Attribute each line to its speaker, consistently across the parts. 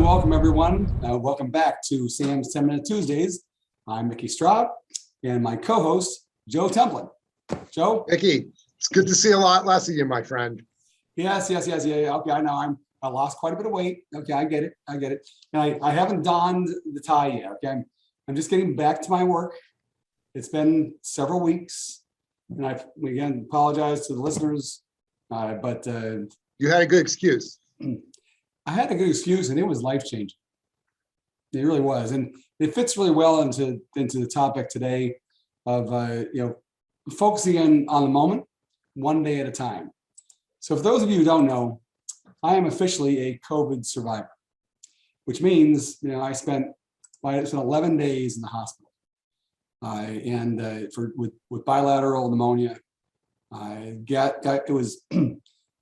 Speaker 1: and welcome everyone. Welcome back to Sam's 10-Minute Tuesdays. I'm Mickey Straub and my co-host, Joe Templin. Joe?
Speaker 2: Mickey, it's good to see a lot less of you, my friend.
Speaker 1: Yes. Yeah. Okay, I know. I lost quite a bit of weight. Okay, I get it. And I haven't donned the tie yet. Okay, I'm just getting back to my work. It's been several weeks, and I again apologize to the listeners, but
Speaker 2: You had a good excuse.
Speaker 1: I had a good excuse, and it was life-changing. It really was, and it fits really well into the topic today of focusing on the moment, one day at a time. So, for those of you who don't know, I am officially a COVID survivor, which means I spent 11 days in the hospital, with bilateral pneumonia. I was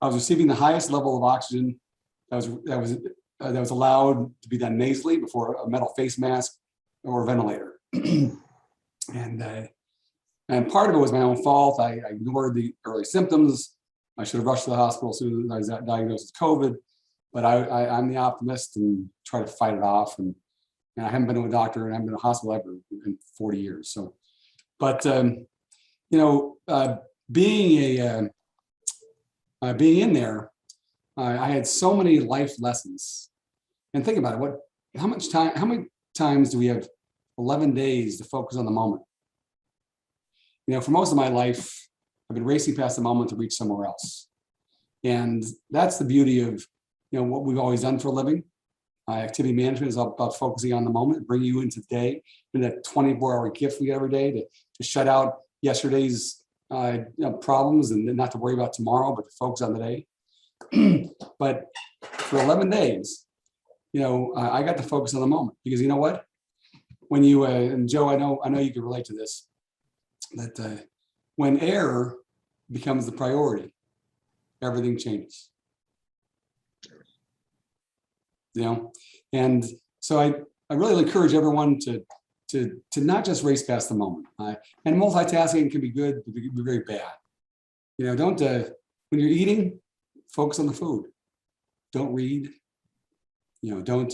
Speaker 1: receiving the highest level of oxygen that was allowed to be done nasally before a metal face mask or a ventilator. and part of it was my own fault. I ignored the early symptoms. I should have rushed to the hospital as soon as I was diagnosed with COVID, but I'm the optimist and try to fight it off. And I haven't been to a doctor and I haven't been to a hospital ever in 40 years. So, but being in there, I had so many life lessons. And think about it: how many times do we have 11 days to focus on the moment? For most of my life, I've been racing past the moment to reach somewhere else. And that's the beauty of what we've always done for a living. Activity management is about focusing on the moment, bringing you into the day, and that 24-hour gift we get every day to shut out yesterday's problems and not to worry about tomorrow, but to focus on the day. But for 11 days, I got to focus on the moment, because you know what? When you and Joe, I know you can relate to this, that when air becomes the priority, everything changes. And so I really encourage everyone to not just race past the moment. And multitasking can be good, but it can be very bad. Don't when you're eating, focus on the food. Don't read. Don't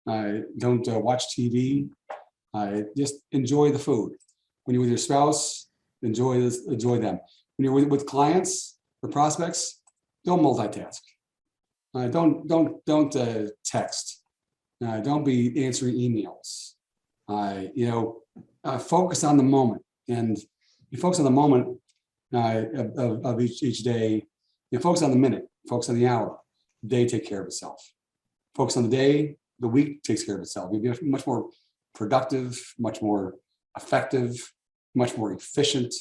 Speaker 1: watch TV. Just enjoy the food. When you're with your spouse, enjoy them. When you're with clients or prospects, don't multitask. Don't text. Don't be answering emails. Focus on the moment. And you focus on the moment of each day. Focus on the minute. Focus on the hour. The day takes care of itself. Focus on the day. The week takes care of itself. You'll be much more productive, much more effective, much more efficient.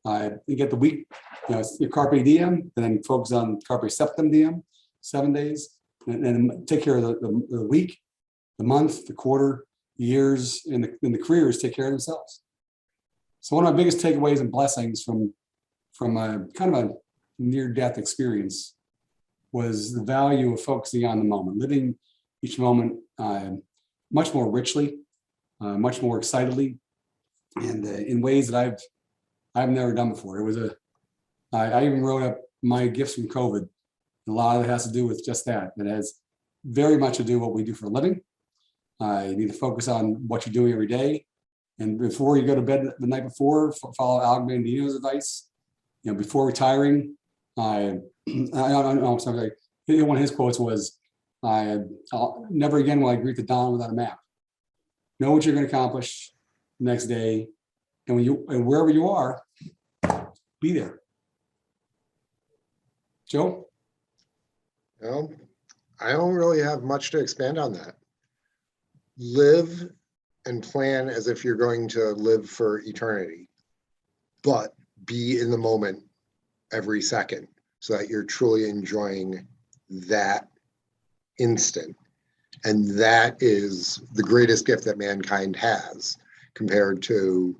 Speaker 1: You get the week, your carpe diem, and then you focus on carpe septem diem, 7 days, and then take care of the week, the month, the quarter, the years, and the careers take care of themselves. So one of my biggest takeaways and blessings from a kind of a near-death experience was the value of focusing on the moment, living each moment much more richly, much more excitedly, and in ways that I've never done before. It was I even wrote up my gifts from COVID. A lot of it has to do with just that. It has very much to do with what we do for a living. You need to focus on what you're doing every day. And before you go to bed the night before, follow Al Bandino's advice. Before retiring, one of his quotes was, "Never again will I greet the dawn without a map." Know what you're going to accomplish the next day, and wherever you are, be there. Joe?
Speaker 2: Well, I don't really have much to expand on that. Live and plan as if you're going to live for eternity, but be in the moment every second so that you're truly enjoying that instant. And that is the greatest gift that mankind has compared to,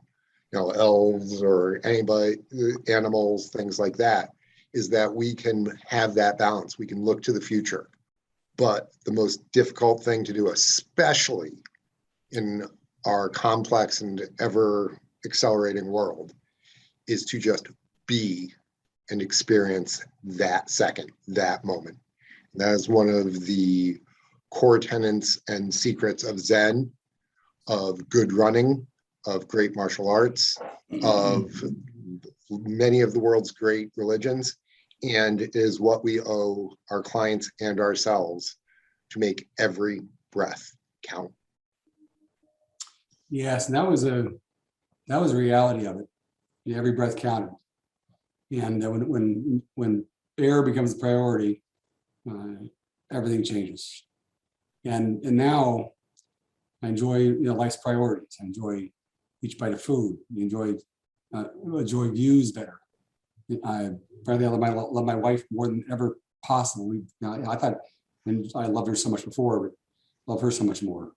Speaker 2: elves or anybody, animals, things like that, is that we can have that balance. We can look to the future. But the most difficult thing to do, especially in our complex and ever accelerating world, is to just be and experience that second, that moment. And that is one of the core tenets and secrets of Zen, of good running, of great martial arts, of many of the world's great religions, and is what we owe our clients and ourselves to make every breath count.
Speaker 1: Yes, and that was a reality of it. Yeah, every breath counted. And when air becomes a priority, everything changes. And now I enjoy life's priorities. I enjoy each bite of food. I enjoy views better. Frankly, I love my wife more than ever possible. I thought, and I loved her so much before, but love her so much more.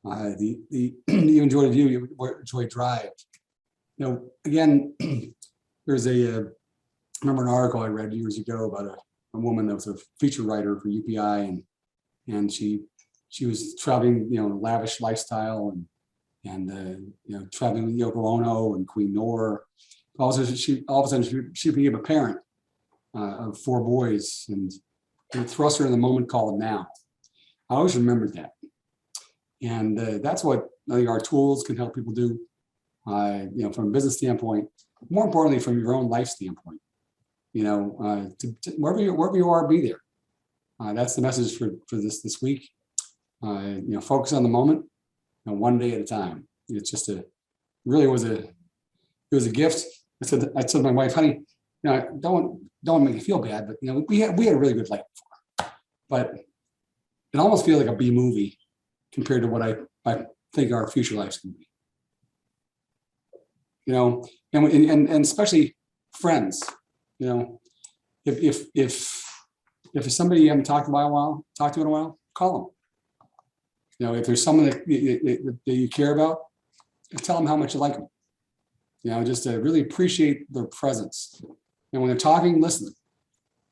Speaker 1: You enjoy the view, you enjoy drive. Again, there's I remember an article I read years ago about a woman that was a feature writer for UPI, and she was traveling, lavish lifestyle and traveling with Yoko Ono and Queen Noor. All of a sudden she became a parent of 4 boys, and it thrust her in the moment called now. I always remembered that. And that's what I think our tools can help people do, from a business standpoint, more importantly, from your own life standpoint. Wherever you are, be there. That's the message for this week. Focus on the moment, one day at a time. It's just it was a gift. I said to my wife, honey, don't make me feel bad, but we had a really good life before, but it almost feels like a B movie compared to what I think our future life's going to be. And especially friends. If somebody you haven't talked to in a while, call them. If there's someone that you care about, tell them how much you like them. Just to really appreciate their presence. And when they're talking, listen.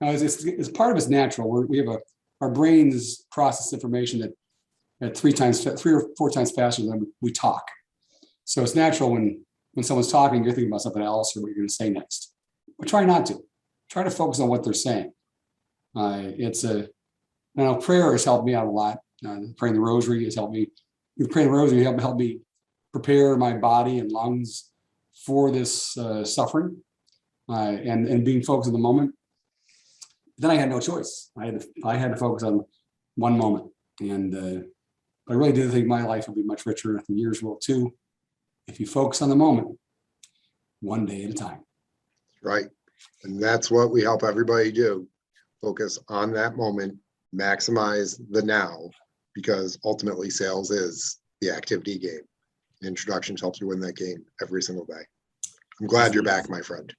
Speaker 1: Now, it's part of it's natural. We have our brains process information at 3 or 4 times faster than we talk. So it's natural when someone's talking, you're thinking about something else or what you're going to say next. But try not to. Try to focus on what they're saying. Prayer has helped me out a lot. Praying the rosary has helped me. Praying the rosary helped me prepare my body and lungs for this suffering and being focused on the moment. Then I had no choice. I had to focus on one moment. And I really do think my life will be much richer. The years will too, if you focus on the moment, one day at a time.
Speaker 2: Right. And that's what we help everybody do. Focus on that moment, maximize the now, because ultimately sales is the activity game. Introductions helps you win that game every single day. I'm glad you're back, my friend.